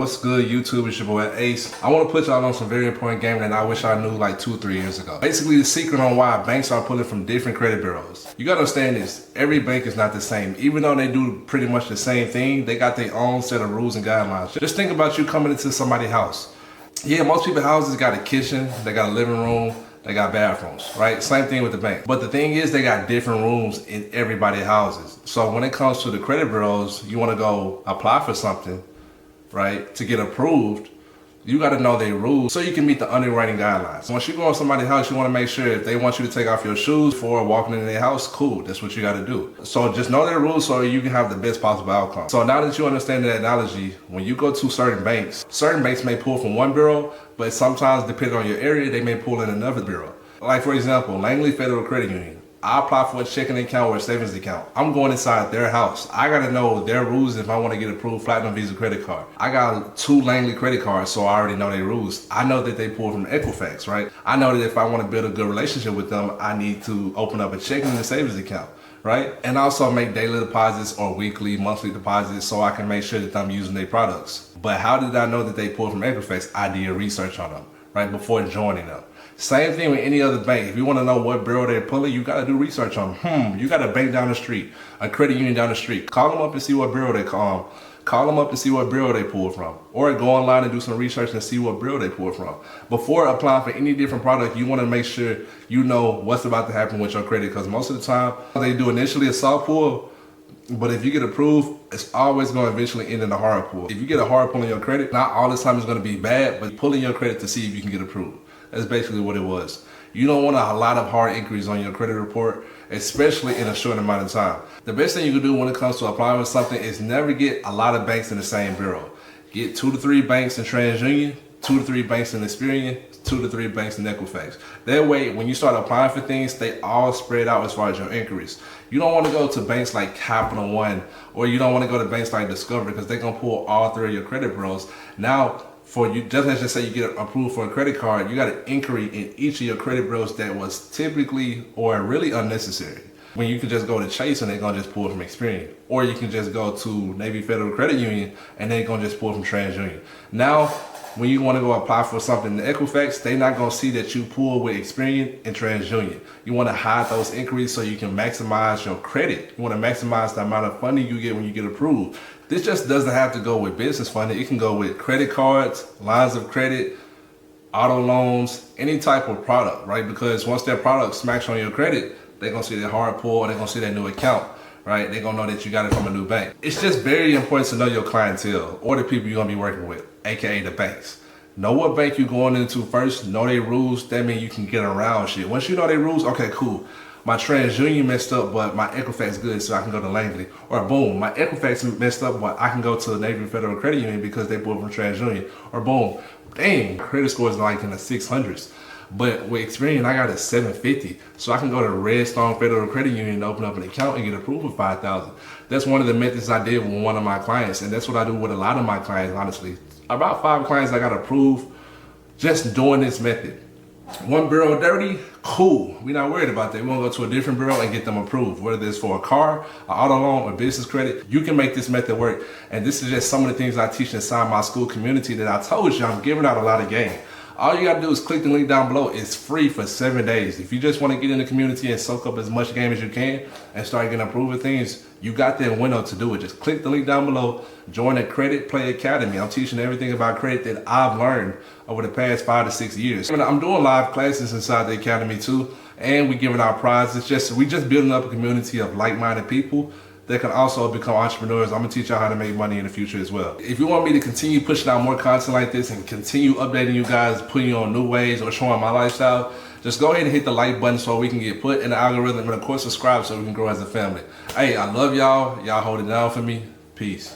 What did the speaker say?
What's good, YouTube? It's your boy Ace. I want to put y'all on some very important game that I wish I knew like 2-3 years ago. Basically, the secret on why banks are pulling from different credit bureaus. You gotta understand this, every bank is not the same. Even though they do pretty much the same thing, they got their own set of rules and guidelines. Just think about you coming into somebody's house. Yeah, most people's houses got a kitchen, they got a living room, they got bathrooms, right? Same thing with the bank. But the thing is, they got different rooms in everybody's houses. So when it comes to the credit bureaus, you wanna go apply for something, right, to get approved, you got to know their rules so you can meet the underwriting guidelines. Once you go in somebody's house, you want to make sure if they want you to take off your shoes before walking into their house, cool, that's what you got to do. So just know their rules so you can have the best possible outcome. So now that you understand that analogy, when you go to certain banks may pull from one bureau, but sometimes depending on your area, they may pull in another bureau. Like for example, Langley Federal Credit Union. I apply for a checking account or a savings account. I'm going inside their house. I gotta know their rules if I wanna get approved Platinum Visa credit card. I got 2 Langley credit cards, so I already know their rules. I know that they pull from Equifax, right? I know that if I wanna build a good relationship with them, I need to open up a checking and a savings account, right? And also make daily deposits or weekly, monthly deposits so I can make sure that I'm using their products. But how did I know that they pull from Equifax? I did research on them, right, before joining them. Same thing with any other bank. If you want to know what bureau they're pulling, you got to do research on them. You got a bank down the street, a credit union down the street. Call them up and see what bureau they call. Call them up and see what bureau they pull from. Or go online and do some research and see what bureau they pull from. Before applying for any different product, you want to make sure you know what's about to happen with your credit, because most of the time they do initially a soft pull, but if you get approved, it's always going to eventually end in a hard pull. If you get a hard pull on your credit, not all the time it's going to be bad, but pulling your credit to see if you can get approved. That's basically what it was. You don't want a lot of hard inquiries on your credit report, especially in a short amount of time. The best thing you can do when it comes to applying for something is never get a lot of banks in the same bureau. Get 2 to 3 banks in TransUnion, 2 to 3 banks in Experian, 2 to 3 banks in Equifax. That way, when you start applying for things, they all spread out as far as your inquiries. You don't want to go to banks like Capital One, or you don't want to go to banks like Discover, because they're going to pull all 3 of your credit bureaus. Now, for you, just as just say you get approved for a credit card, you got an inquiry in each of your credit bureaus that was typically or really unnecessary. When you can just go to Chase and they're gonna just pull from Experian, or you can just go to Navy Federal Credit Union and they're gonna just pull from TransUnion. Now, when you want to go apply for something in Equifax, they're not gonna see that you pull with Experian and TransUnion. You want to hide those inquiries so you can maximize your credit. You want to maximize the amount of funding you get when you get approved. This just doesn't have to go with business funding. It can go with credit cards, lines of credit, auto loans, any type of product, right? Because once that product smacks on your credit, they're gonna see that hard pull, they're gonna see that new account, right? They're gonna know that you got it from a new bank. It's just very important to know your clientele or the people you're gonna be working with, AKA the banks. Know what bank you're going into first, know their rules. That means you can get around shit. Once you know their rules, okay, cool. My TransUnion messed up, but my Equifax good, so I can go to Langley. Or boom, my Equifax messed up, but I can go to the Navy Federal Credit Union because they pulled from TransUnion. Or boom, dang, credit score is like in the 600s. But with Experian, I got a 750. So I can go to Redstone Federal Credit Union and open up an account and get approved for $5,000. That's one of the methods I did with one of my clients. And that's what I do with a lot of my clients, honestly. About 5 clients I got approved just doing this method. One bureau dirty, cool. We're not worried about that. We want to go to a different bureau and get them approved. Whether it's for a car, an auto loan, or business credit, you can make this method work. And this is just some of the things I teach inside my school community that I told you I'm giving out a lot of game. All you gotta do is click the link down below. It's free for 7 days. If you just want to get in the community and soak up as much game as you can and start getting approved with things, you got that window to do it. Just click the link down below. Join the Credit Play Academy. I'm teaching everything about credit that I've learned over the past 5 to 6 years. I'm doing live classes inside the academy too, and we're giving out prizes. We just building up a community of like-minded people that can also become entrepreneurs. I'm gonna teach y'all how to make money in the future as well. If you want me to continue pushing out more content like this and continue updating you guys, putting you on new ways or showing my lifestyle, just go ahead and hit the like button so we can get put in the algorithm, and of course subscribe so we can grow as a family. Hey, I love y'all. Y'all hold it down for me. Peace.